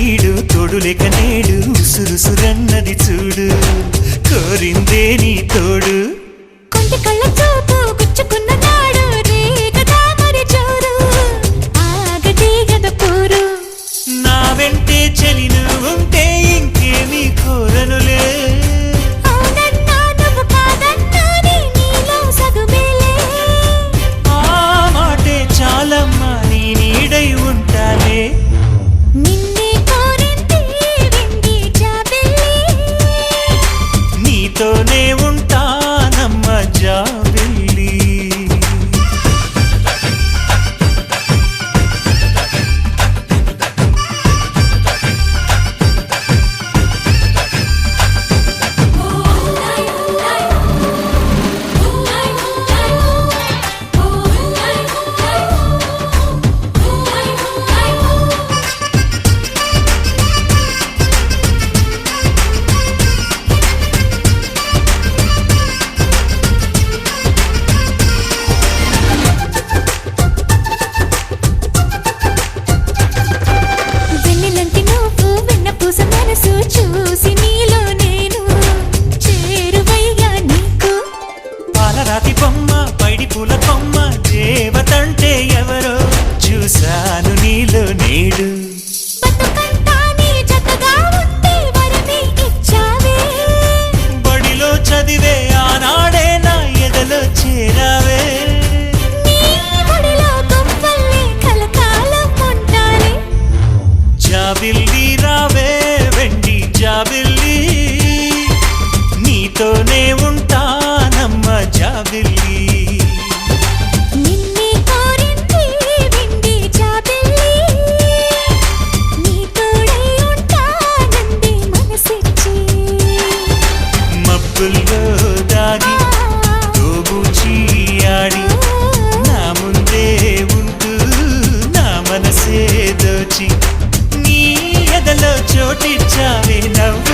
నీడు తోడులేక నేడు ఉసురుసురన్నది చూడు కోరిందే నీ తోడు కొంటి కళ్ళ చూపు గుచ్చుకున్న నాడు రేగదా మరి జోరు ఆగదే గద పోరు నా వెంటే చలి నువ్వు ఉంటే ఇంకేమీ కోరనులే అవునన్నా నువ్వు కాదన్నా నీలో సగుమేలే ఆ మాటే చాలమ్మా నీ నీడై ఉంటాలే నిన్నే కోరింది వెండి జాబిల్లి నీతోనే ఉంటానమ్మ జాబిల్లి వెన్నెలంటి నువ్వు వెన్నపూస మనసు చూసి నీలో నేను చేరువయ్యా నీకు పాలరాతి బొమ్మ పైడి పూల కొమ్మ దేవతంటే ఎవరో చూశాను నీలో నేడు బతుకంతా నీ జతగా ఉంటే వరమే ఇచ్చావే బడిలో చదివే ఆనాడే నా ఎదలో చేరావే నీ ఒడిలో గుంపల్లే కలకాలం ఉంటాలే జాబిల్లి రావే వెండి జాబిల్లి నీతోనే ఉంటానమ్మ జాబిల్లి నిన్నే కోరింది వెండి జాబిల్లి నీ తోడై ఉంటానంది మనసిచ్చి మబ్బుల్లో దాగి తోబూచి ఆడి నా ముందే ఉంటూ నా మనసే దోచి నీ ఎదలో చోటిచ్చావే నవ్వు